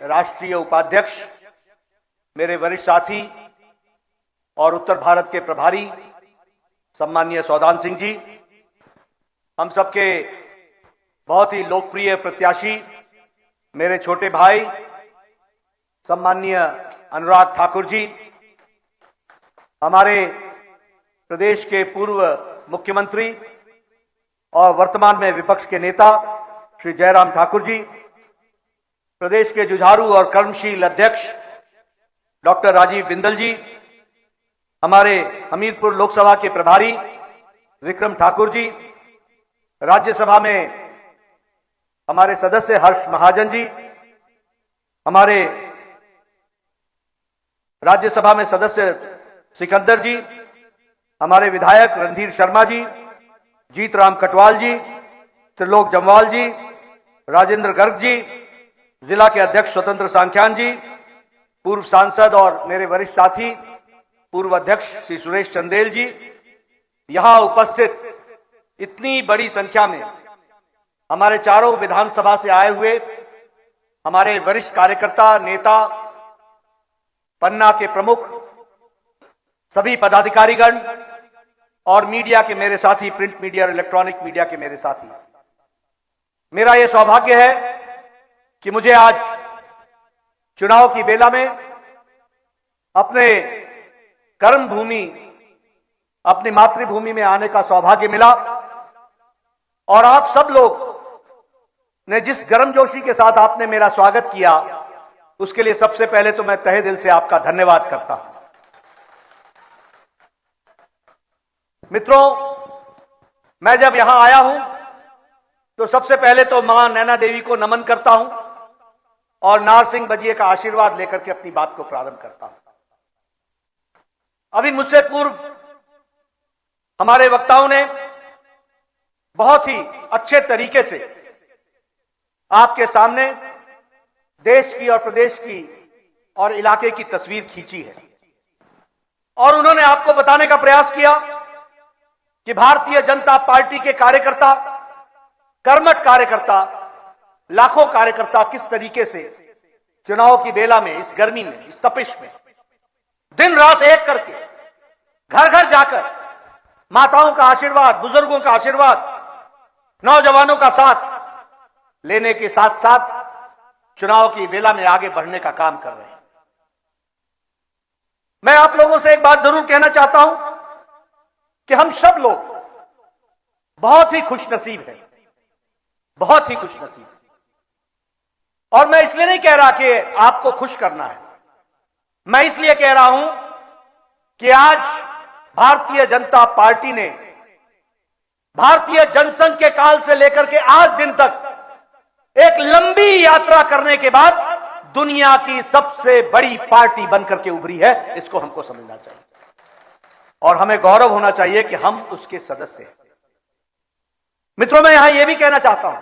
राष्ट्रीय उपाध्यक्ष, मेरे वरिष्ठ साथी और उत्तर भारत के प्रभारी सम्माननीय सौदान सिंह जी, हम सबके बहुत ही लोकप्रिय प्रत्याशी मेरे छोटे भाई सम्माननीय अनुराग ठाकुर जी, हमारे प्रदेश के पूर्व मुख्यमंत्री और वर्तमान में विपक्ष के नेता श्री जयराम ठाकुर जी, प्रदेश के जुझारू और कर्मशील अध्यक्ष डॉक्टर राजीव बिंदल जी, हमारे हमीरपुर लोकसभा के प्रभारी विक्रम ठाकुर जी, राज्यसभा में हमारे सदस्य हर्ष महाजन जी, हमारे राज्यसभा में सदस्य सिकंदर जी, हमारे विधायक रणधीर शर्मा जी, जीतराम कटवाल जी, त्रिलोक जमवाल जी, राजेंद्र गर्ग जी, जिला के अध्यक्ष स्वतंत्र सांख्यान जी, पूर्व सांसद और मेरे वरिष्ठ साथी पूर्व अध्यक्ष श्री सुरेश चंदेल जी, यहां उपस्थित इतनी बड़ी संख्या में हमारे चारों विधानसभा से आए हुए हमारे वरिष्ठ कार्यकर्ता, नेता, पन्ना के प्रमुख, सभी पदाधिकारीगण और मीडिया के मेरे साथी, प्रिंट मीडिया और इलेक्ट्रॉनिक मीडिया के मेरे साथी, मेरा यह सौभाग्य है कि मुझे आज चुनाव की बेला में अपने कर्म भूमि, अपनी मातृभूमि में आने का सौभाग्य मिला और आप सब लोग ने जिस गर्मजोशी के साथ आपने मेरा स्वागत किया, उसके लिए सबसे पहले तो मैं तहे दिल से आपका धन्यवाद करता हूं। मित्रों, मैं जब यहां आया हूं तो सबसे पहले तो मां नैना देवी को नमन करता हूं और नार सिंह बजिए का आशीर्वाद लेकर के अपनी बात को प्रारंभ करता हूं। अभी मुझसे पूर्व हमारे वक्ताओं ने बहुत ही अच्छे तरीके से आपके सामने देश की और प्रदेश की और इलाके की तस्वीर खींची है और उन्होंने आपको बताने का प्रयास किया कि भारतीय जनता पार्टी के कार्यकर्ता, कर्मठ कार्यकर्ता, लाखों कार्यकर्ता किस तरीके से चुनाव की बेला में, इस गर्मी में, इस तपिश में दिन रात एक करके घर घर जाकर माताओं का आशीर्वाद, बुजुर्गों का आशीर्वाद, नौजवानों का साथ लेने के साथ साथ चुनाव की बेला में आगे बढ़ने का काम कर रहे हैं। मैं आप लोगों से एक बात जरूर कहना चाहता हूं कि हम सब लोग बहुत ही खुशनसीब हैं, बहुत ही खुशनसीब हैं। और मैं इसलिए नहीं कह रहा कि आपको खुश करना है, मैं इसलिए कह रहा हूं कि आज भारतीय जनता पार्टी ने भारतीय जनसंघ के काल से लेकर के आज दिन तक एक लंबी यात्रा करने के बाद दुनिया की सबसे बड़ी पार्टी बनकर के उभरी है। इसको हमको समझना चाहिए और हमें गौरव होना चाहिए कि हम उसके सदस्य हैं। मित्रों, मैं यहां यह भी कहना चाहता हूं,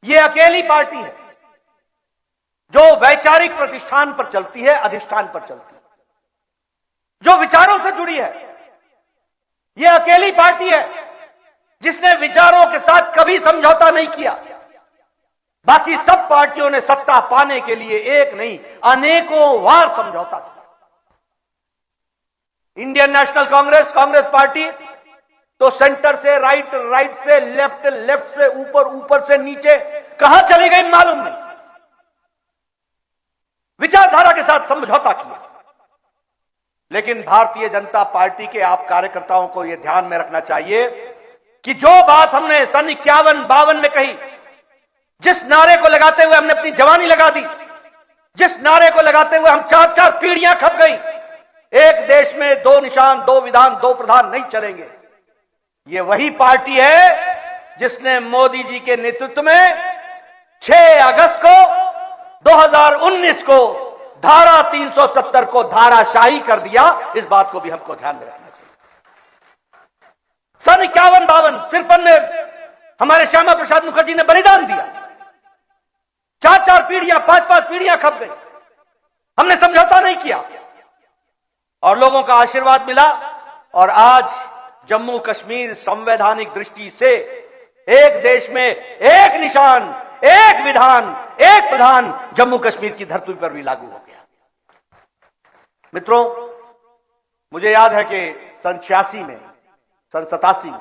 यह अकेली पार्टी है जो वैचारिक प्रतिष्ठान पर चलती है, अधिष्ठान पर चलती है, जो विचारों से जुड़ी है। यह अकेली पार्टी है जिसने विचारों के साथ कभी समझौता नहीं किया। बाकी सब पार्टियों ने सत्ता पाने के लिए एक नहीं, अनेकों बार समझौता किया। Indian national Congress, Congress party तो सेंटर से राइट, राइट से लेफ्ट, लेफ्ट से ऊपर, ऊपर से नीचे कहां चली गई मालूम नहीं, विचारधारा के साथ समझौता किया। लेकिन भारतीय जनता पार्टी के आप कार्यकर्ताओं को यह ध्यान में रखना चाहिए कि जो बात हमने सन 51-52 में कही, जिस नारे को लगाते हुए हमने अपनी जवानी लगा दी, जिस नारे को लगाते हुए हम 4-4 पीढ़ियां खप गई, एक देश में 2 निशान, 2 विधान, 2 प्रधान नहीं चलेंगे। ये वही पार्टी है जिसने मोदी जी के नेतृत्व में 6 अगस्त को 2019 को धारा 370 को धाराशाही कर दिया। इस बात को भी हमको ध्यान में रखना चाहिए। सन 51-52-53 में हमारे श्यामा प्रसाद मुखर्जी ने बलिदान दिया, 4-4 पीढ़ियां, 5-5 पीढ़ियां खप गई, हमने समझौता नहीं किया और लोगों का आशीर्वाद मिला। और आज जम्मू कश्मीर संवैधानिक दृष्टि से एक देश में एक निशान, एक विधान, एक प्रधान जम्मू कश्मीर की धरती पर भी लागू हो गया। मित्रों, मुझे याद है कि सन 86 में, सन 87 में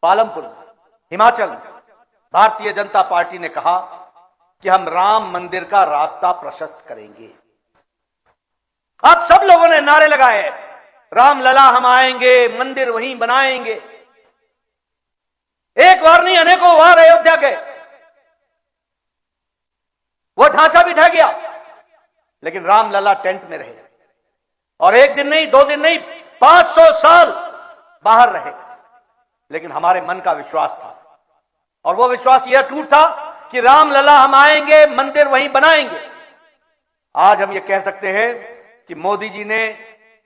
पालमपुर में, हिमाचल में भारतीय जनता पार्टी ने कहा कि हम राम मंदिर का रास्ता प्रशस्त करेंगे। आप सब लोगों ने नारे लगाए, राम लला हम आएंगे, मंदिर वहीं बनाएंगे। एक बार नहीं, अनेकों बार अयोध्या गए, वो ढांचा भी ढह गया, लेकिन राम लला टेंट में रहे और एक दिन नहीं, 2 दिन नहीं, 500 साल बाहर रहे। लेकिन हमारे मन का विश्वास था और वो विश्वास यह टूट था कि राम लला हम आएंगे, मंदिर वहीं बनाएंगे। आज हम ये कह सकते हैं कि मोदी जी ने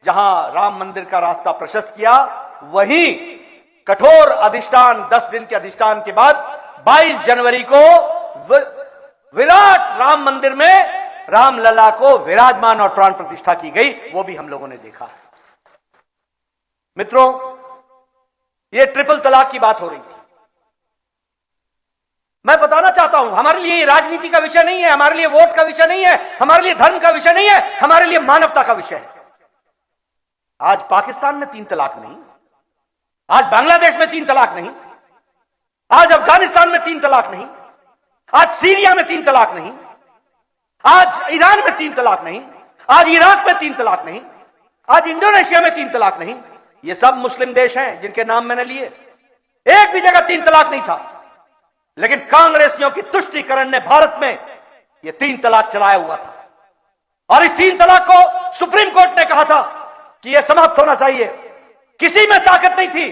जहां राम मंदिर का रास्ता प्रशस्त किया, वहीं कठोर अधिष्ठान, 10 दिन के अधिष्ठान के बाद 22 जनवरी को विराट राम मंदिर में राम लला को विराजमान और प्राण प्रतिष्ठा की गई, वो भी हम लोगों ने देखा है। मित्रों, ये ट्रिपल तलाक की बात हो रही थी। मैं बताना चाहता हूं, हमारे लिए ये राजनीति का विषय नहीं है, हमारे लिए वोट का विषय नहीं है, हमारे लिए धर्म का विषय नहीं है, हमारे लिए मानवता का विषय है। आज पाकिस्तान में 3 तलाक नहीं, आज बांग्लादेश में 3 तलाक नहीं, आज अफगानिस्तान में 3 तलाक नहीं, आज सीरिया में 3 तलाक नहीं, आज ईरान में 3 तलाक नहीं, आज इराक में 3 तलाक नहीं, आज इंडोनेशिया में 3 तलाक नहीं। ये सब मुस्लिम देश हैं जिनके नाम मैंने लिए। एक भी जगह 3 तलाक नहीं था, लेकिन कांग्रेसियों की तुष्टीकरण ने भारत में ये 3 तलाक चलाया हुआ था और इस 3 तलाक को सुप्रीम कोर्ट ने कहा था कि यह समाप्त होना चाहिए। किसी में ताकत नहीं थी,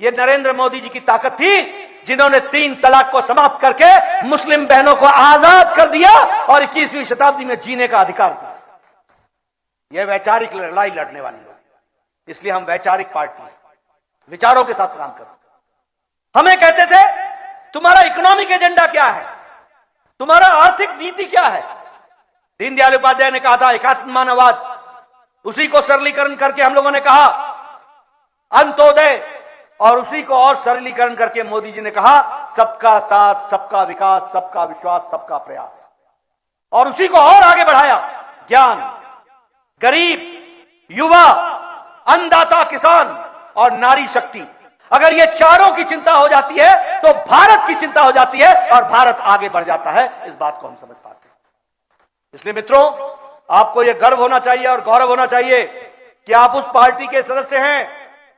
ये नरेंद्र मोदी जी की ताकत थी, जिन्होंने 3 तलाक को समाप्त करके मुस्लिम बहनों को आजाद कर दिया और 21वीं शताब्दी में जीने का अधिकार दिया। यह वैचारिक लड़ाई लड़ने वाली लोग, इसलिए हम वैचारिक पार्टी, विचारों के साथ काम करते। हमें कहते थे तुम्हारा इकोनॉमिक एजेंडा क्या है, तुम्हारा आर्थिक नीति क्या है। दीनदयाल उपाध्याय ने कहा था एकात्म मानववाद, उसी को सरलीकरण करके हम लोगों ने कहा अंत्योदय, और उसी को और सरलीकरण करके मोदी जी ने कहा सबका साथ, सबका विकास, सबका विश्वास, सबका प्रयास, और उसी को और आगे बढ़ाया ज्ञान, गरीब, युवा, अन्नदाता, किसान और नारी शक्ति। अगर ये चारों की चिंता हो जाती है तो भारत की चिंता हो जाती है और भारत आगे बढ़ जाता है। इस बात को हम समझ पाते हैं। इसलिए मित्रों, आपको यह गर्व होना चाहिए और गौरव होना चाहिए कि आप उस पार्टी के सदस्य हैं,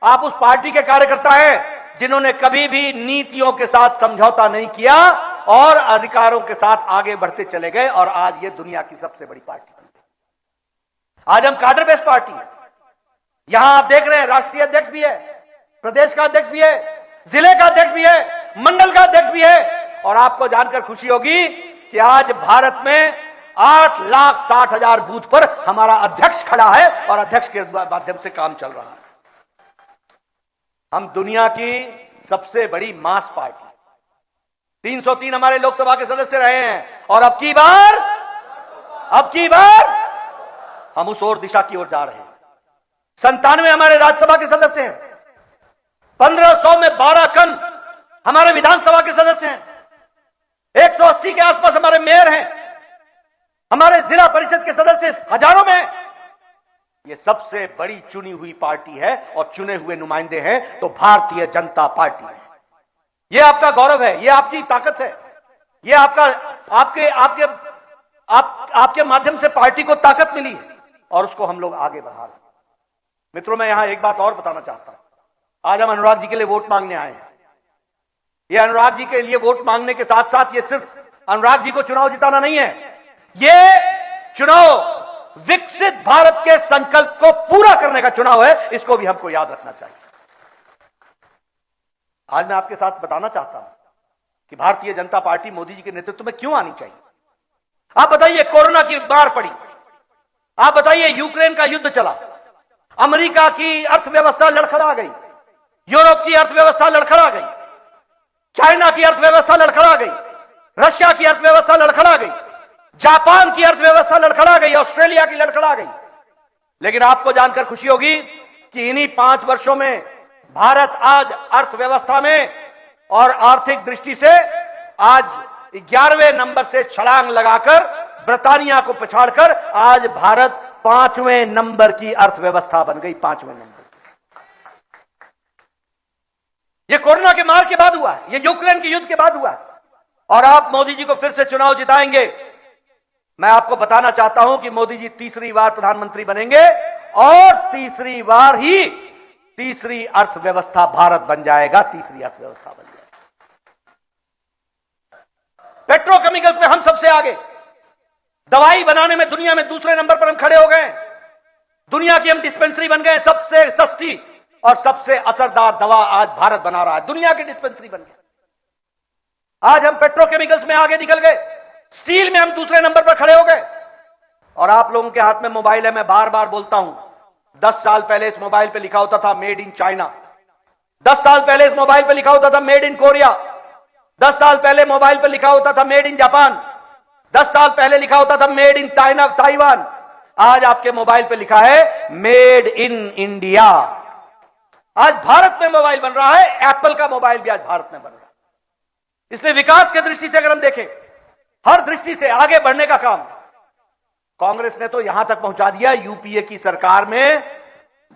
आप उस पार्टी के कार्यकर्ता हैं जिन्होंने कभी भी नीतियों के साथ समझौता नहीं किया और अधिकारों के साथ आगे बढ़ते चले गए और आज ये दुनिया की सबसे बड़ी पार्टी बन गई। आज हम काडर बेस्ड पार्टी है। यहां आप देख रहे हैं राष्ट्रीय अध्यक्ष भी है, प्रदेश का अध्यक्ष भी है, जिले का अध्यक्ष भी है, मंडल का अध्यक्ष भी है। और आपको जानकर खुशी होगी कि आज भारत में 8,60,000 बूथ पर हमारा अध्यक्ष खड़ा है और अध्यक्ष के माध्यम से काम चल रहा है। हम दुनिया की सबसे बड़ी मास पार्टी, 303 हमारे लोकसभा के सदस्य रहे हैं और अब की बार हम उस ओर दिशा की ओर जा रहे हैं। 97 हमारे राज्यसभा के सदस्य हैं, 1500 में 12 कन हमारे विधानसभा के सदस्य हैं, 180 के आसपास हमारे मेयर हैं, हमारे जिला परिषद के सदस्य हजारों में हैं। ये सबसे बड़ी चुनी हुई पार्टी है और चुने हुए नुमाइंदे हैं तो भारतीय जनता पार्टी है। ये आपका गौरव है, ये आपकी ताकत है, ये आपके माध्यम से पार्टी को ताकत मिली है और उसको हम लोग आगे बढ़ा रहे हैं। मित्रों, मैं यहां एक बात और बताना चाहता हूं। आज हम अनुराग जी के लिए वोट मांगने आए हैं। ये अनुराग जी के लिए वोट मांगने के साथ साथ ये सिर्फ अनुराग जी को चुनाव जिताना नहीं है, ये चुनाव विकसित भारत के संकल्प को पूरा करने का चुनाव है। इसको भी हमको याद रखना चाहिए। आज मैं आपके साथ बताना चाहता हूं कि भारतीय जनता पार्टी मोदी जी के नेतृत्व में क्यों आनी चाहिए। आप बताइए, कोरोना की मार पड़ी, आप बताइए यूक्रेन का युद्ध चला, अमेरिका की अर्थव्यवस्था लड़खड़ा गई, यूरोप की अर्थव्यवस्था लड़खड़ा गई, चाइना की अर्थव्यवस्था लड़खड़ा गई, रशिया की अर्थव्यवस्था लड़खड़ा गई, जापान की अर्थव्यवस्था लड़खड़ा गई, ऑस्ट्रेलिया की लड़खड़ा गई। लेकिन आपको जानकर खुशी होगी कि इन्हीं 5 वर्षों में भारत आज अर्थव्यवस्था में और आर्थिक दृष्टि से आज 11वें नंबर से छलांग लगाकर ब्रिटानिया को पछाड़कर आज भारत 5वें नंबर की अर्थव्यवस्था बन गई। 5वें नंबर। यह कोरोना के मार के बाद हुआ है, यह यूक्रेन के युद्ध के बाद हुआ है। और आप मोदी जी को फिर से चुनाव जिताएंगे। मैं आपको बताना चाहता हूं कि मोदी जी तीसरी बार प्रधानमंत्री बनेंगे और तीसरी बार ही तीसरी अर्थव्यवस्था भारत बन जाएगा। तीसरी अर्थव्यवस्था बन जाएगा। पेट्रोकेमिकल्स में हम सबसे आगे, दवाई बनाने में दुनिया में दूसरे नंबर पर हम खड़े हो गए। दुनिया की हम डिस्पेंसरी बन गए। सबसे सस्ती और सबसे असरदार दवा आज भारत बना रहा है। दुनिया की डिस्पेंसरी बन गए। आज हम पेट्रोकेमिकल्स में आगे निकल गए। स्टील में हम दूसरे नंबर पर खड़े हो गए। और आप लोगों के हाथ में मोबाइल है। मैं बार बार बोलता हूं, 10 साल पहले इस मोबाइल पे लिखा होता था मेड इन चाइना। 10 साल पहले इस मोबाइल पे लिखा होता था मेड इन कोरिया। 10 साल पहले मोबाइल पे लिखा होता था मेड इन जापान। 10 साल पहले लिखा होता था मेड इन ताइवान। आज आपके मोबाइल पे लिखा है मेड इन इंडिया। आज भारत में मोबाइल बन रहा है। एप्पल का मोबाइल भी आज भारत में बन रहा है। इसलिए विकास की दृष्टि से अगर हम देखें, हर दृष्टि से आगे बढ़ने का काम कांग्रेस ने तो यहां तक पहुंचा दिया। यूपीए की सरकार में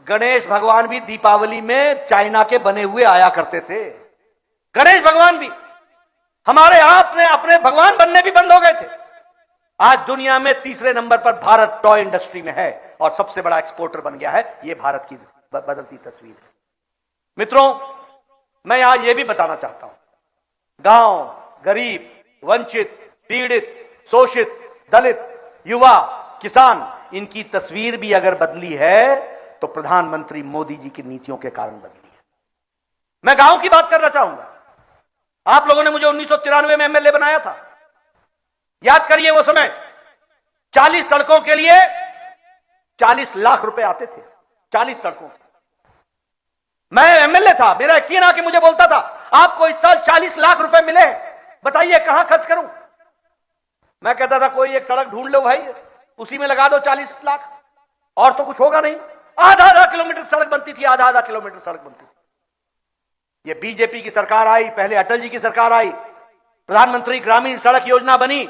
गणेश भगवान भी दीपावली में चाइना के बने हुए आया करते थे। गणेश भगवान भी, हमारे आपने अपने भगवान बनने भी बंद हो गए थे। आज दुनिया में तीसरे नंबर पर भारत टॉय इंडस्ट्री में है और सबसे बड़ा एक्सपोर्टर बन गया है। यह भारत की बदलती तस्वीर है। मित्रों, मैं यहां यह भी बताना चाहता हूं, गांव, गरीब, वंचित, पीड़ित, शोषित, दलित, युवा, किसान, इनकी तस्वीर भी अगर बदली है तो प्रधानमंत्री मोदी जी की नीतियों के कारण बदली है। मैं गांव की बात करना चाहूंगा। आप लोगों ने मुझे 1993 में एमएलए बनाया था। याद करिए वो समय 40 सड़कों के लिए 40 लाख रुपए आते थे। 40 सड़कों के। मैं एमएलए था। मेरा एक्सीएन आके मुझे बोलता था आपको इस साल 40 लाख रुपए मिले, बताइए कहां खर्च करूं। मैं कहता था कोई एक सड़क ढूंढ लो भाई, उसी में लगा दो 40 लाख, और तो कुछ होगा नहीं। आधा किलोमीटर सड़क बनती थी। आधा किलोमीटर सड़क बनती थी। ये बीजेपी की सरकार आई, पहले अटल जी की सरकार आई, प्रधानमंत्री ग्रामीण सड़क योजना बनी।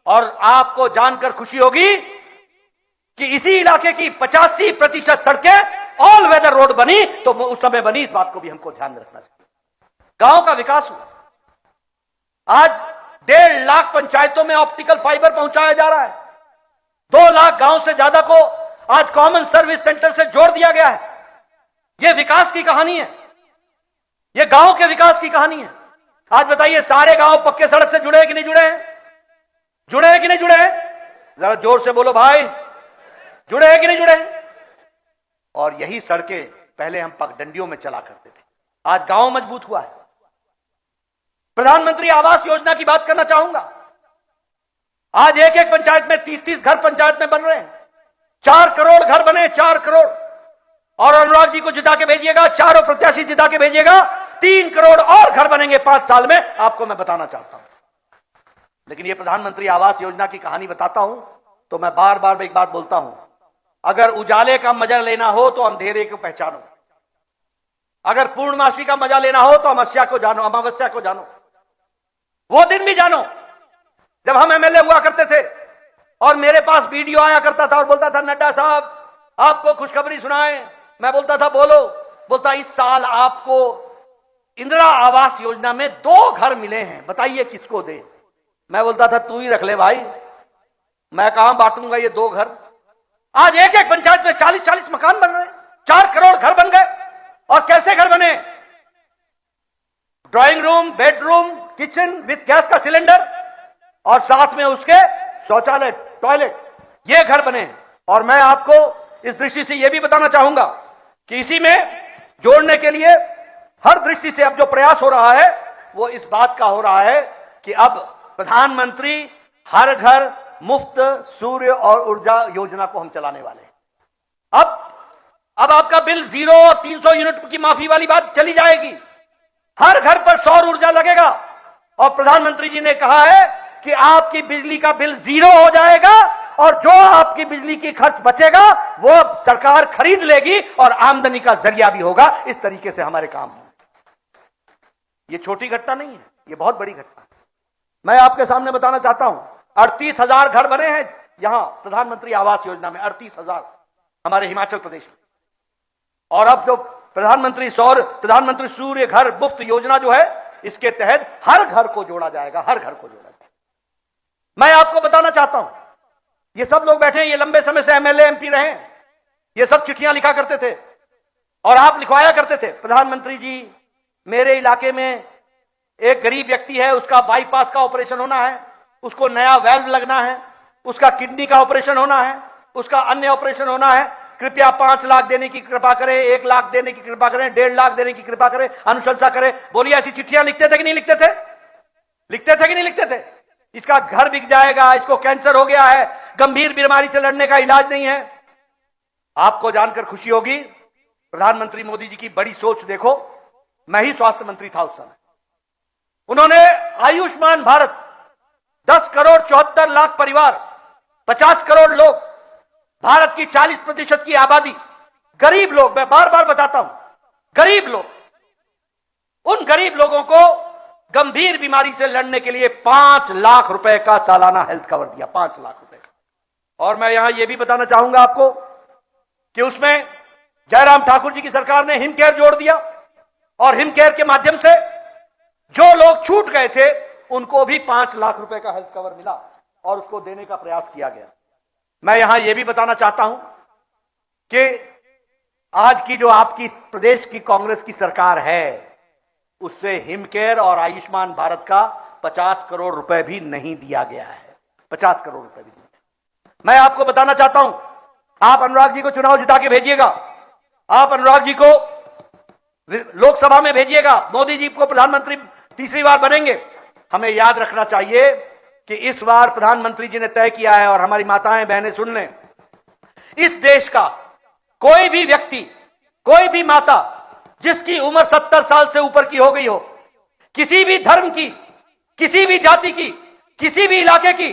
और आपको जानकर खुशी होगी कि इसी इलाके की 85% सड़कें ऑल वेदर रोड बनी। तो उस समय बनी, इस बात को भी हमको ध्यान में रखना चाहिए। गांव का विकास हुआ। आज 1.5 लाख पंचायतों में ऑप्टिकल फाइबर पहुंचाया जा रहा है। 2 लाख गांव से ज्यादा को आज कॉमन सर्विस सेंटर से जोड़ दिया गया है। यह विकास की कहानी है। यह गांव के विकास की कहानी है। आज बताइए सारे गांव पक्के सड़क से जुड़े हैं कि नहीं जुड़े हैं? जुड़े हैं कि नहीं जुड़े हैं? जरा जोर से बोलो भाई, जुड़े हैं कि नहीं जुड़े हैं? और यही सड़कें पहले हम पगडंडियों में चला करते थे। आज गांव मजबूत हुआ है। प्रधानमंत्री आवास योजना की बात करना चाहूंगा। आज एक एक पंचायत में 30-30 घर पंचायत में बन रहे हैं। 4 करोड़ घर बने। 4 करोड़। और अनुराग जी को जिता के भेजिएगा, चारों प्रत्याशी जिता के भेजिएगा, 3 करोड़ और घर बनेंगे 5 साल में। आपको मैं बताना चाहता हूं। लेकिन यह प्रधानमंत्री आवास योजना की कहानी बताता हूं तो मैं बार बार एक बात बोलता हूं, अगर उजाले का मजा लेना हो तो अंधेरे को पहचानो। अगर पूर्णमासी का मजा लेना हो तो अमावस्या को जानो। अमावस्या को जानो। वो दिन भी जानो जब हम एमएलए हुआ करते थे और मेरे पास वीडियो आया करता था और बोलता था नड्डा साहब आपको खुशखबरी सुनाएं। मैं बोलता था बोलो। बोलता इस साल आपको इंदिरा आवास योजना में 2 घर मिले हैं, बताइए किसको दे। मैं बोलता था तू ही रख ले भाई, मैं कहां बांटूंगा ये 2 घर। आज एक एक पंचायत में 40-40 मकान बन रहे हैं। 4 करोड़ घर बन गए। और कैसे घर बने? Drawing room, bedroom, kitchen with gas का सिलेंडर और साथ में उसके शौचालय, टॉयलेट, ये घर बने। और मैं आपको इस दृष्टि से यह भी बताना चाहूंगा कि इसी में जोड़ने के लिए हर दृष्टि से अब जो प्रयास हो रहा है वो इस बात का हो रहा है कि अब प्रधानमंत्री हर घर मुफ्त सूर्य और ऊर्जा योजना को हम चलाने वाले हैं। अब आपका बिल 0 और 300 यूनिट की माफी वाली बात चली जाएगी। हर घर पर सौर ऊर्जा लगेगा। और प्रधानमंत्री जी ने कहा है कि आपकी बिजली का बिल 0 हो जाएगा और जो आपकी बिजली की खर्च बचेगा वो सरकार खरीद लेगी और आमदनी का जरिया भी होगा। इस तरीके से हमारे काम होंगे। ये छोटी घटना नहीं है, ये बहुत बड़ी घटना है। मैं आपके सामने बताना चाहता हूं, 38,000 घर बने हैं यहां प्रधानमंत्री आवास योजना में, 38,000 हमारे हिमाचल प्रदेश में। और अब जो प्रधानमंत्री सूर्य घर मुफ्त योजना जो है, इसके तहत हर घर को जोड़ा जाएगा, हर घर को जोड़ा जाएगा। मैं आपको बताना चाहता हूं, ये सब लोग बैठे हैं, ये लंबे समय से एमएलए एमपी रहे हैं, ये सब चिट्ठियां लिखा करते थे और आप लिखवाया करते थे, प्रधानमंत्री जी मेरे इलाके में एक गरीब व्यक्ति है, उसका बाईपास का ऑपरेशन होना है, उसको नया वेल्व लगना है, उसका किडनी का ऑपरेशन होना है, उसका अन्य ऑपरेशन होना है, कृपया 5 लाख देने की कृपा करें, 1 लाख देने की कृपा करें, 1.5 लाख देने की कृपा करें, अनुशंसा करें। बोलिए, ऐसी चिट्ठियां लिखते थे कि नहीं लिखते थे? लिखते थे कि नहीं लिखते थे? इसका घर बिक जाएगा, इसको कैंसर हो गया है, गंभीर बीमारी से लड़ने का इलाज नहीं है। आपको जानकर खुशी होगी, प्रधानमंत्री मोदी जी की बड़ी सोच देखो। मैं ही स्वास्थ्य मंत्री था उस समय, उन्होंने आयुष्मान भारत 10 करोड़ 74 लाख परिवार, 50 करोड़ लोग, भारत की 40% की आबादी, गरीब लोग, मैं बार बार बताता हूं, गरीब लोग, उन गरीब लोगों को गंभीर बीमारी से लड़ने के लिए 5 लाख रुपए का सालाना हेल्थ कवर दिया, 5 लाख रुपए का। और मैं यहां यह भी बताना चाहूंगा आपको कि उसमें जयराम ठाकुर जी की सरकार ने हिम केयर जोड़ दिया और हिम केयर के माध्यम से जो लोग छूट गए थे उनको भी 5 लाख रुपए का हेल्थ कवर मिला और उसको देने का प्रयास किया गया। मैं यहां यह भी बताना चाहता हूं कि आज की जो आपकी प्रदेश की कांग्रेस की सरकार है, उससे हिम केयर और आयुष्मान भारत का 50 करोड़ रुपए भी नहीं दिया गया है, 50 करोड़ रुपए भी नहीं। मैं आपको बताना चाहता हूं, आप अनुराग जी को चुनाव जिता के भेजिएगा, आप अनुराग जी को लोकसभा में भेजिएगा, मोदी जी को प्रधानमंत्री तीसरी बार बनेंगे। हमें याद रखना चाहिए कि इस बार प्रधानमंत्री जी ने तय किया है, और हमारी माताएं बहनें सुन लें, इस देश का कोई भी व्यक्ति, कोई भी माता जिसकी उम्र 70 साल से ऊपर की हो गई हो, किसी भी धर्म की, किसी भी जाति की, किसी भी इलाके की,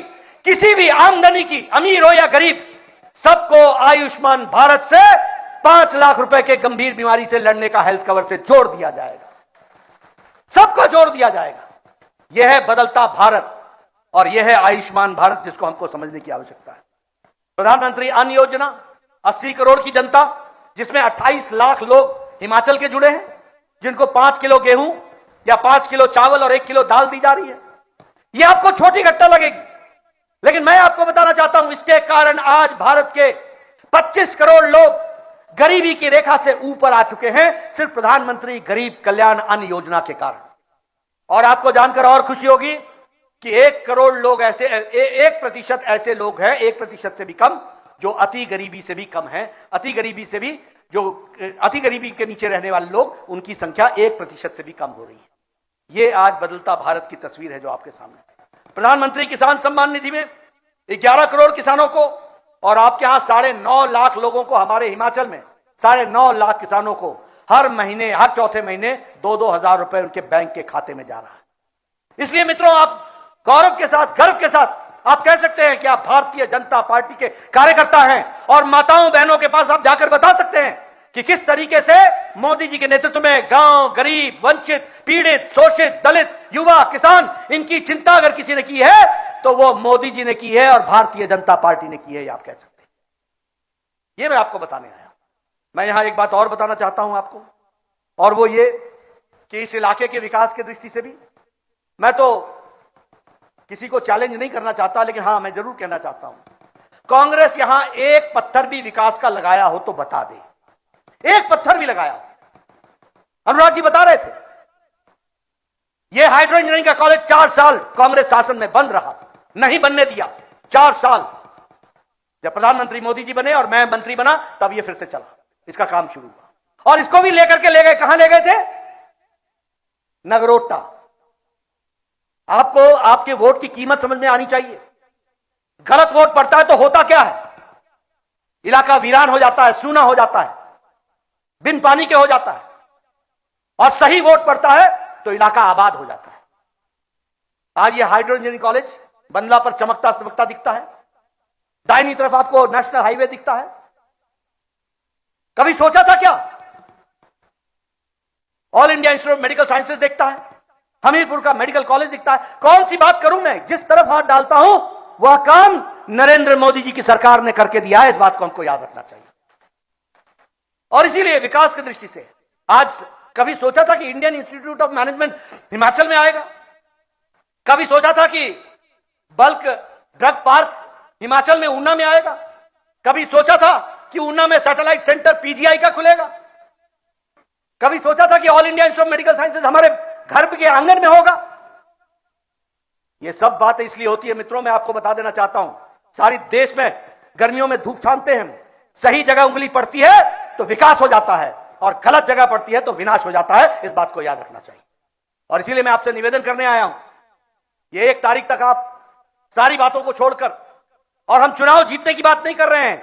किसी भी आमदनी की, अमीर हो या गरीब, सबको आयुष्मान भारत से 5 लाख रुपए के गंभीर बीमारी से लड़ने का हेल्थ कवर से जोड़ दिया जाएगा, सबको जोड़ दिया जाएगा। यह है बदलता भारत और यह है आयुष्मान भारत, जिसको हमको समझने की आवश्यकता है। प्रधानमंत्री अन्न योजना, 80 करोड़ की जनता, जिसमें 28 लाख लोग हिमाचल के जुड़े हैं, जिनको 5 किलो गेहूं या 5 किलो चावल और 1 किलो दाल दी जा रही है। यह आपको छोटी घटना लगेगी, लेकिन मैं आपको बताना चाहता हूं, इसके कारण आज भारत के 25 करोड़ लोग गरीबी की रेखा से ऊपर आ चुके हैं, सिर्फ प्रधानमंत्री गरीब कल्याण अन्न योजना के कारण। और आपको जानकर और खुशी होगी कि 1 करोड़ लोग ऐसे, 1% ऐसे लोग हैं, 1% से भी कम, जो अति गरीबी से भी कम है। अति गरीबी से भी, जो अति गरीबी के नीचे रहने वाले लोग, उनकी संख्या 1% से भी कम हो रही है। यह आज बदलता भारत की तस्वीर है जो आपके सामने। प्रधानमंत्री किसान सम्मान निधि में 11 करोड़ किसानों को, और आपके यहां 9.5 लाख लोगों को, हमारे हिमाचल में 9.5 लाख किसानों को हर महीने, हर चौथे महीने 2-2 हजार रुपए उनके बैंक के खाते में जा रहा है। इसलिए मित्रों, आप गौरव के साथ, गर्व के साथ आप कह सकते हैं कि आप भारतीय जनता पार्टी के कार्यकर्ता हैं, और माताओं बहनों के पास आप जाकर बता सकते हैं कि किस तरीके से मोदी जी के नेतृत्व में गांव, गरीब, वंचित, पीड़ित, शोषित, दलित, युवा, किसान, इनकी चिंता अगर किसी ने की है तो वो मोदी जी ने की है और भारतीय जनता पार्टी ने की है, आप कह सकते हैं। ये मैं आपको बताने आया। मैं यहां एक बात और बताना चाहता हूं आपको, और वो ये कि इस इलाके के विकास की दृष्टि से भी मैं तो किसी को चैलेंज नहीं करना चाहता, लेकिन हां, मैं जरूर कहना चाहता हूं, कांग्रेस यहां एक पत्थर भी विकास का लगाया हो तो बता दे, एक पत्थर भी लगाया। अनुराग जी बता रहे थे, यह हाइड्रो इंजीनियरिंग का कॉलेज 4 साल कांग्रेस शासन में बंद रहा, नहीं बनने दिया, 4 साल। जब प्रधानमंत्री मोदी जी बने और मैं मंत्री बना, तब यह फिर से चला, इसका काम शुरू हुआ। और इसको भी लेकर के ले गए, कहां ले गए थे? नगरोटा। आपको आपके वोट की कीमत समझ में आनी चाहिए। गलत वोट पड़ता है तो होता क्या है? इलाका वीरान हो जाता है, सूना हो जाता है, बिन पानी के हो जाता है। और सही वोट पड़ता है तो इलाका आबाद हो जाता है। आज ये हाइड्रो इंजीनियरिंग कॉलेज बंदला पर चमकता चमकता दिखता है, दाहिनी तरफ आपको नेशनल हाईवे दिखता है। कभी सोचा था क्या? All India institute of medical sciences देखता है, हमीरपुर का मेडिकल कॉलेज दिखता है। कौन सी बात करूं मैं, जिस तरफ हाथ डालता हूं वह काम नरेंद्र मोदी जी की सरकार ने करके दिया है। इस बात को हमको याद रखना चाहिए। और इसीलिए विकास की दृष्टि से आज कभी सोचा था कि Indian institute of management Himachal में आएगा? कभी सोचा था कि बल्क ड्रग पार्क हिमाचल में ऊना में आएगा? कभी सोचा था कि ऊना में सैटेलाइट सेंटर पीजीआई का खुलेगा? कभी सोचा था कि all India institute of medical sciences हमारे घर के आंगन में होगा? यह सब बातें इसलिए होती है मित्रों, मैं आपको बता देना चाहता हूं, सारी देश में गर्मियों में धूप छानते हैं, सही जगह उंगली पड़ती है तो विकास हो जाता है और गलत जगह पड़ती है तो विनाश हो जाता है। इस बात को याद रखना चाहिए। और इसीलिए मैं आपसे निवेदन करने आया हूं, ये 1 तारीख तक आप सारी बातों को छोड़कर, और हम चुनाव जीतने की बात नहीं कर रहे हैं,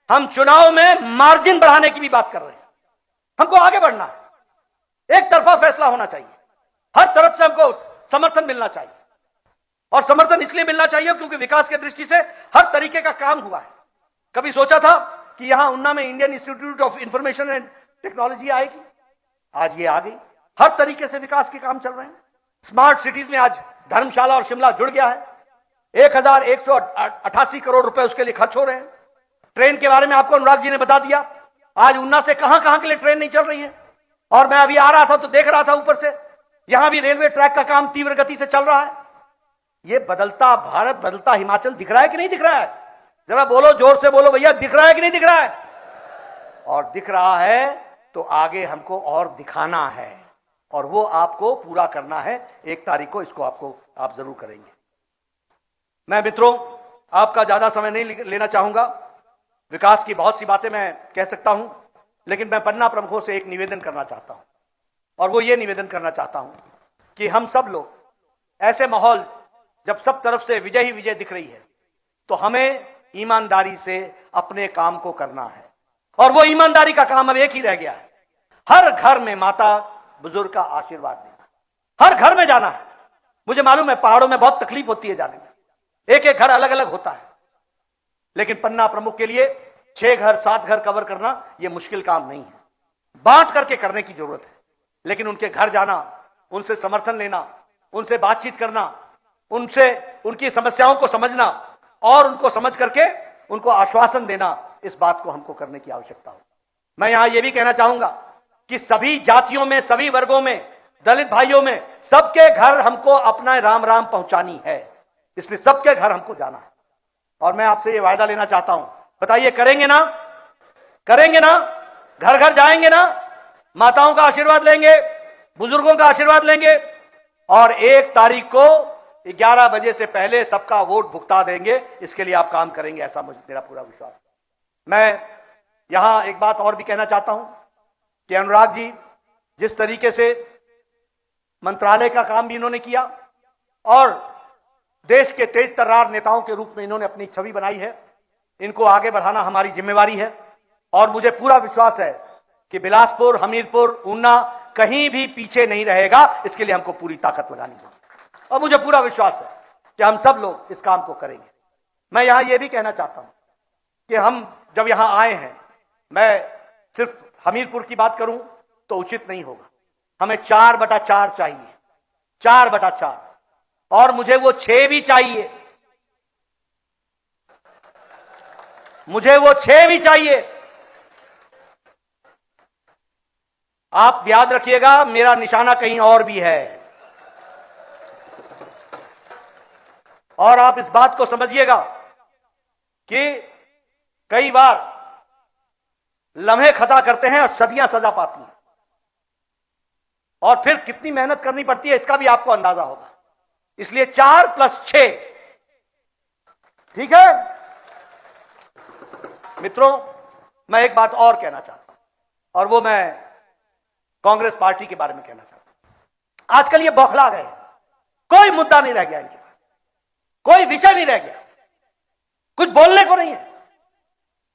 हम चुनाव में मार्जिन बढ़ाने की भी बात कर रहे हैं। हमको आगे बढ़ना है, एक तरफा फैसला होना चाहिए, हर तरफ से हमको समर्थन मिलना चाहिए। और समर्थन इसलिए मिलना चाहिए क्योंकि विकास की दृष्टि से हर तरीके का काम हुआ है। कभी सोचा था कि यहां ऊना में Indian institute of information and technology आएगी? आज ये आ गई। हर तरीके से विकास के काम चल रहे हैं। स्मार्ट सिटीज में आज धर्मशाला और शिमला जुड़ गया है। 1188 करोड़ रुपए उसके लिए खर्च हो रहे हैं। ट्रेन के बारे में आपको अनुराग जी ने बता दिया। आज ऊना से कहां कहां के लिए ट्रेन नहीं चल रही है। और मैं अभी आ रहा था तो देख रहा था ऊपर से, यहां भी रेलवे ट्रैक का काम तीव्र गति से चल रहा है। ये बदलता भारत, बदलता हिमाचल दिख रहा है कि नहीं दिख रहा है? जरा बोलो, जोर से बोलो भैया, दिख रहा है कि नहीं दिख रहा है? और दिख रहा है तो आगे हमको और दिखाना है, और वो आपको पूरा करना है। 1 तारीख को इसको आप जरूर करेंगे। मैं मित्रों आपका ज्यादा समय नहीं लेना चाहूंगा। विकास की बहुत सी बातें मैं कह सकता हूं, लेकिन मैं पन्ना प्रमुखों से एक निवेदन करना चाहता हूं, और वो ये निवेदन करना चाहता हूं कि हम सब लोग ऐसे माहौल, जब सब तरफ से विजय ही विजय दिख रही है, तो हमें ईमानदारी से अपने काम को करना है। और वो ईमानदारी का काम अब एक ही रह गया है, हर घर में माता बुजुर्ग का आशीर्वाद देना, हर घर में जाना है। मुझे मालूम है पहाड़ों में बहुत तकलीफ होती है जाने में, एक एक घर अलग अलग होता है, लेकिन पन्ना प्रमुख के लिए 6 घर 7 घर कवर करना यह मुश्किल काम नहीं है। बांट करके करने की जरूरत है, लेकिन उनके घर जाना, उनसे समर्थन लेना, उनसे बातचीत करना, उनसे उनकी समस्याओं को समझना और उनको समझ करके उनको आश्वासन देना, इस बात को हमको करने की आवश्यकता हो। मैं यहां यह भी कहना चाहूंगा कि सभी जातियों में, सभी वर्गों में, दलित भाइयों में, सबके घर हमको अपना राम राम पहुंचानी है। इसलिए सबके घर हमको जाना है। और मैं आपसे ये वायदा लेना चाहता हूं, बताइए करेंगे ना? करेंगे ना? घर घर जाएंगे ना? माताओं का आशीर्वाद लेंगे, बुजुर्गों का आशीर्वाद लेंगे, और 1 तारीख को 11 बजे से पहले सबका वोट भुगता देंगे। इसके लिए आप काम करेंगे, ऐसा मेरा पूरा विश्वास है। मैं यहां एक बात और भी कहना चाहता हूं कि अनुराग जी जिस तरीके से मंत्रालय का काम भी इन्होंने किया और देश के तेज तर्रार नेताओं के रूप में इन्होंने अपनी छवि बनाई है, इनको आगे बढ़ाना हमारी जिम्मेवारी है। और मुझे पूरा विश्वास है कि बिलासपुर, हमीरपुर, ऊना कहीं भी पीछे नहीं रहेगा। इसके लिए हमको पूरी ताकत लगानी होगी, और मुझे पूरा विश्वास है कि हम सब लोग इस काम को करेंगे। मैं यहां यह भी कहना चाहता हूं कि हम जब यहां आए हैं, मैं सिर्फ हमीरपुर की बात करूं तो उचित नहीं होगा। हमें 4/4 चाहिए, 4/4, और मुझे वो 6 भी चाहिए, मुझे वो 6 भी चाहिए। आप याद रखिएगा, मेरा निशाना कहीं और भी है। और आप इस बात को समझिएगा कि कई बार लम्हे खता करते हैं और सदियां सजा पाती हैं, और फिर कितनी मेहनत करनी पड़ती है इसका भी आपको अंदाजा होगा। इसलिए 4+6, ठीक है मित्रों। मैं एक बात और कहना चाहता हूं, और वो मैं कांग्रेस पार्टी के बारे में कहना चाहता हूं। आजकल ये बौखला गए, कोई मुद्दा नहीं रह गया इनके पास, कोई विषय नहीं रह गया, कुछ बोलने को नहीं है,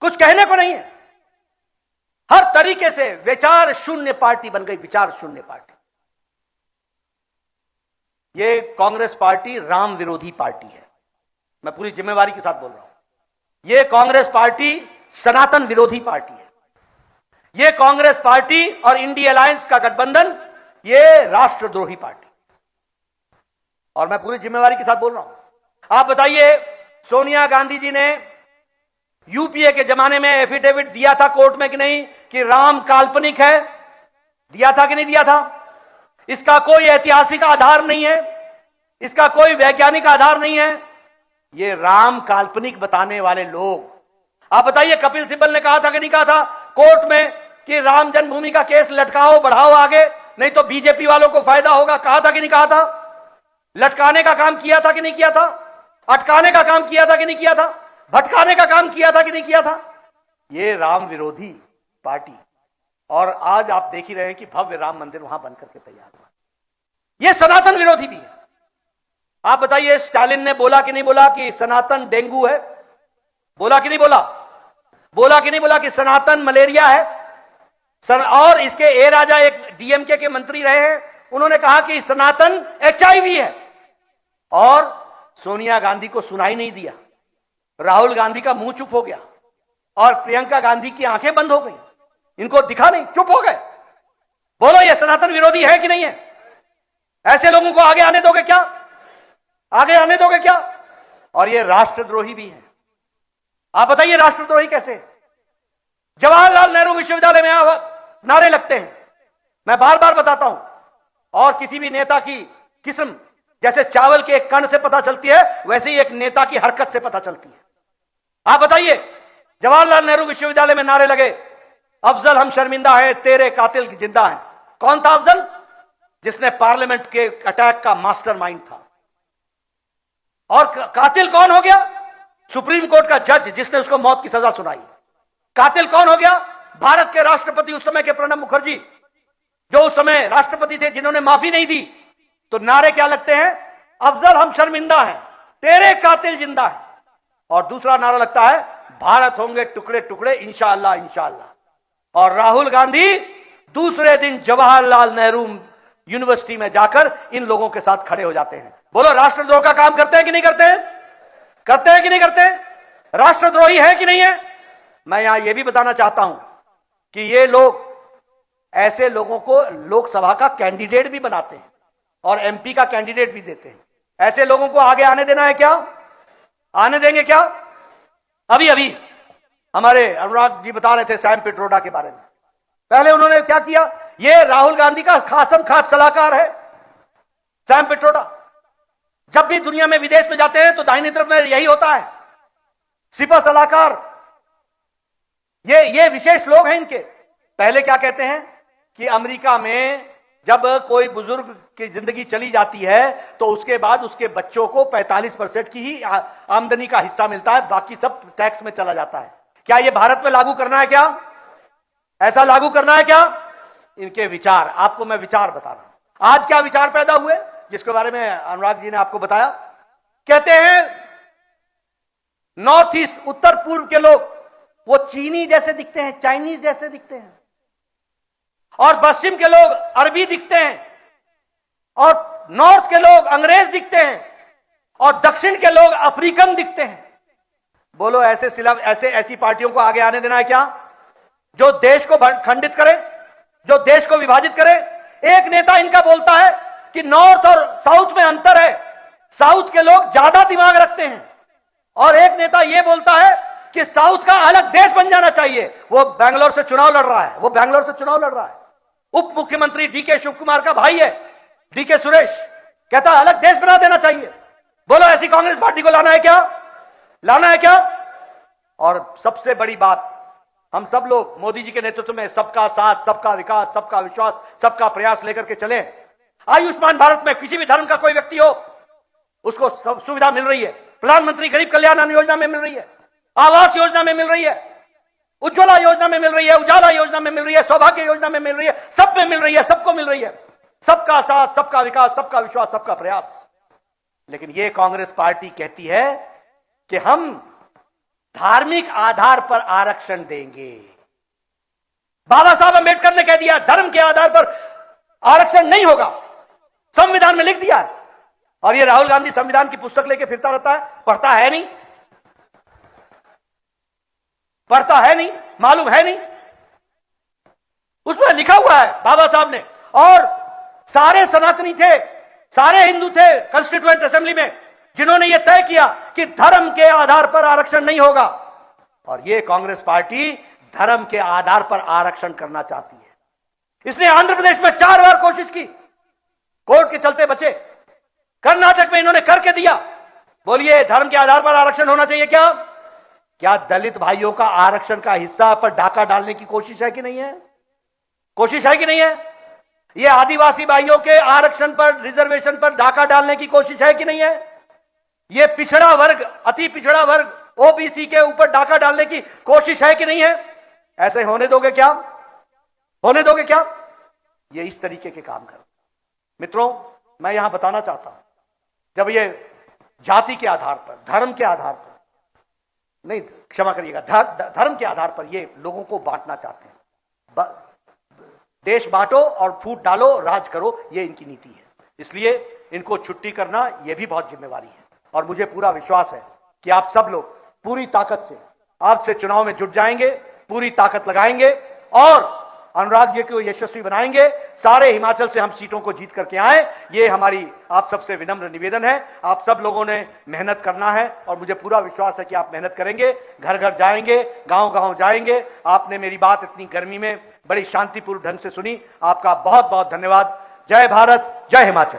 कुछ कहने को नहीं है। हर तरीके से विचार शून्य पार्टी बन गई, विचार शून्य पार्टी। ये कांग्रेस पार्टी राम विरोधी पार्टी है, मैं पूरी जिम्मेवारी के साथ बोल रहा हूं। ये कांग्रेस पार्टी सनातन विरोधी पार्टी है। ये कांग्रेस पार्टी और इंडिया अलायंस का गठबंधन, ये राष्ट्रद्रोही पार्टी। और मैं पूरी जिम्मेवारी के साथ बोल रहा हूं। आप बताइए, सोनिया गांधी जी ने यूपीए के जमाने में एफिडेविट दिया था कोर्ट में कि नहीं कि राम काल्पनिक है? दिया था कि नहीं दिया था? इसका कोई ऐतिहासिक आधार नहीं है, इसका कोई वैज्ञानिक आधार नहीं है। ये राम काल्पनिक बताने वाले लोग, आप बताइए, कपिल सिब्बल ने कहा था कि नहीं कहा था कोर्ट में कि राम जन्मभूमि का केस लटकाओ, बढ़ाओ आगे, नहीं तो बीजेपी वालों को फायदा होगा? कहा था कि नहीं कहा था? लटकाने का काम किया था कि नहीं किया था? अटकाने का काम किया था कि नहीं किया था? भटकाने का काम किया था कि नहीं किया था? ये राम विरोधी पार्टी, और आज आप देख ही रहे हैं कि भव्य राम मंदिर वहां बनकर के तैयार हुआ। ये सनातन विरोधी भी है। आप बताइए, स्टालिन ने बोला कि नहीं बोला कि सनातन डेंगू है? बोला कि नहीं बोला? बोला कि नहीं बोला कि सनातन मलेरिया है? और इसके ए राजा एक डीएमके के मंत्री रहे हैं, उन्होंने कहा कि सनातन एचआईवी है। और सोनिया गांधी को सुनाई नहीं दिया, राहुल गांधी का मुंह चुप हो गया और प्रियंका गांधी की आंखें बंद हो गई, इनको दिखा नहीं, चुप हो गए। बोलो, ये सनातन विरोधी है कि नहीं है? ऐसे लोगों को आगे आने दोगे क्या? आगे आने दोगे क्या? और ये राष्ट्रद्रोही भी है। आप बताइए, राष्ट्रद्रोही कैसे? जवाहरलाल नेहरू विश्वविद्यालय में नारे लगते हैं, मैं बार बार बताता हूं, और किसी भी नेता की किस्म जैसे चावल के एक कण से पता चलती है, वैसे ही एक नेता की हरकत से पता चलती है। आप बताइए, जवाहरलाल नेहरू विश्वविद्यालय में नारे लगे, अफजल हम शर्मिंदा है, तेरे कातिल जिंदा है। कौन था अफजल? जिसने पार्लियामेंट के अटैक का मास्टरमाइंड था। और कातिल कौन हो गया? सुप्रीम कोर्ट का जज जिसने उसको मौत की सजा सुनाई। कातिल कौन हो गया? भारत के राष्ट्रपति उस समय के प्रणब मुखर्जी, जो उस समय राष्ट्रपति थे, जिन्होंने माफी नहीं दी। तो नारे क्या लगते हैं? अफजल हम शर्मिंदा है, तेरे कातिल जिंदा है। और दूसरा नारा लगता है, भारत होंगे टुकड़े टुकड़े इंशाअल्लाह इंशाअल्लाह। और राहुल गांधी दूसरे दिन जवाहरलाल नेहरू यूनिवर्सिटी में जाकर इन लोगों के साथ खड़े हो जाते हैं। बोलो, राष्ट्रद्रोह का काम करते हैं कि नहीं करते हैं? करते हैं कि नहीं करते? राष्ट्रद्रोही है कि नहीं है? मैं यहां यह भी बताना चाहता हूं कि ये लोग ऐसे लोगों को लोकसभा का कैंडिडेट भी बनाते हैं और एमपी का कैंडिडेट भी देते हैं। ऐसे लोगों को आगे आने देना है क्या? आने देंगे क्या? अभी अभी हमारे अनुराग जी बता रहे थे सैम पिट्रोडा के बारे में। पहले उन्होंने क्या किया? ये राहुल गांधी का खासम खास सलाहकार है सैम पिट्रोडा। जब भी दुनिया में विदेश में जाते हैं तो दाहिनी तरफ में यही होता है, सिपा सलाहकार। ये विशेष लोग हैं इनके। पहले क्या कहते हैं कि अमेरिका में जब कोई बुजुर्ग की जिंदगी चली जाती है तो उसके बाद उसके बच्चों को 45% की ही आमदनी का हिस्सा मिलता है, बाकी सब टैक्स में चला जाता है। क्या ये भारत में लागू करना है क्या? ऐसा लागू करना है क्या? इनके विचार, आपको मैं विचार बता रहा हूं। आज क्या विचार पैदा हुए जिसके बारे में अनुराग जी ने आपको बताया? कहते हैं नॉर्थ ईस्ट, उत्तर पूर्व के लोग वो चीनी जैसे दिखते हैं, चाइनीज जैसे दिखते हैं, और पश्चिम के लोग अरबी दिखते हैं, और नॉर्थ के लोग अंग्रेज दिखते हैं, और दक्षिण के लोग अफ्रीकन दिखते हैं। बोलो, ऐसी पार्टियों को आगे आने देना है क्या? जो देश को खंडित करे, जो देश को विभाजित करे। एक नेता इनका बोलता है कि नॉर्थ और साउथ में अंतर है, साउथ के लोग ज्यादा दिमाग रखते हैं, और एक नेता यह बोलता है कि साउथ का अलग देश बन जाना चाहिए। वो बैंगलोर से चुनाव लड़ रहा है, उप मुख्यमंत्री डीके शिव कुमार का भाई है डीके सुरेश, कहता है अलग देश बना देना चाहिए। बोलो, ऐसी कांग्रेस पार्टी को लाना है क्या? लाना है क्या? और सबसे बड़ी बात, हम सब लोग मोदी जी के नेतृत्व में सबका साथ, सबका विकास, सबका विश्वास, सबका प्रयास लेकर के चले। आयुष्मान भारत में किसी भी धर्म का कोई व्यक्ति हो उसको सब सुविधा मिल रही है। प्रधानमंत्री गरीब कल्याण योजना में मिल रही है, आवास योजना में मिल रही है, उज्ज्वला योजना में मिल रही है, उजाला योजना में मिल रही है, सौभाग्य योजना में मिल रही है, सब में मिल रही है, सबको मिल रही है। सबका साथ, सबका विकास, सबका विश्वास, सबका प्रयास। लेकिन यह कांग्रेस पार्टी कहती है कि हम धार्मिक आधार पर आरक्षण देंगे। बाबा साहब अंबेडकर ने कह दिया धर्म के आधार पर आरक्षण नहीं होगा, संविधान में लिख दिया है। और ये राहुल गांधी संविधान की पुस्तक लेके फिरता रहता है, पढ़ता है नहीं, पढ़ता है नहीं, मालूम है नहीं। उसमें लिखा हुआ है बाबा साहब ने। और सारे सनातनी थे सारे हिंदू थे कंस्टिट्यूएंट असेंबली में जिन्होंने यह तय किया कि धर्म के आधार पर आरक्षण नहीं होगा, और यह कांग्रेस पार्टी धर्म के आधार पर आरक्षण करना चाहती है। इसने आंध्र प्रदेश में 4 बार कोशिश की, कोर्ट के चलते बचे। कर्नाटक में इन्होंने करके दिया। बोलिए, धर्म के आधार पर आरक्षण होना चाहिए क्या? क्या दलित भाइयों का आरक्षण का हिस्सा पर डाका डालने की कोशिश है कि नहीं है? कोशिश है कि नहीं है? ये आदिवासी भाइयों के आरक्षण पर, रिजर्वेशन पर डाका डालने की कोशिश है कि नहीं है? ये पिछड़ा वर्ग, अति पिछड़ा वर्ग ओबीसी के ऊपर डाका डालने की कोशिश है कि नहीं है? ऐसे होने दोगे क्या? होने दोगे क्या? ये इस तरीके के काम करो। मित्रों, मैं यहां बताना चाहता हूं, जब ये जाति के आधार पर, धर्म के आधार पर नहीं, क्षमा करिएगा, धर्म के आधार पर ये लोगों को बांटना चाहते हैं, देश बांटो और फूट डालो, राज करो, ये इनकी नीति है। इसलिए इनको छुट्टी करना यह भी बहुत जिम्मेवारी है। और मुझे पूरा विश्वास है कि आप सब लोग पूरी ताकत से आज से चुनाव में जुट जाएंगे, पूरी ताकत लगाएंगे और अनुराग जी को यशस्वी बनाएंगे। सारे हिमाचल से हम सीटों को जीत करके आए, ये हमारी आप सबसे विनम्र निवेदन है। आप सब लोगों ने मेहनत करना है और मुझे पूरा विश्वास है कि आप मेहनत करेंगे, घर घर जाएंगे, गांव गांव जाएंगे। आपने मेरी बात इतनी गर्मी में बड़ी शांतिपूर्ण ढंग से सुनी, आपका बहुत बहुत धन्यवाद। जय भारत, जय हिमाचल।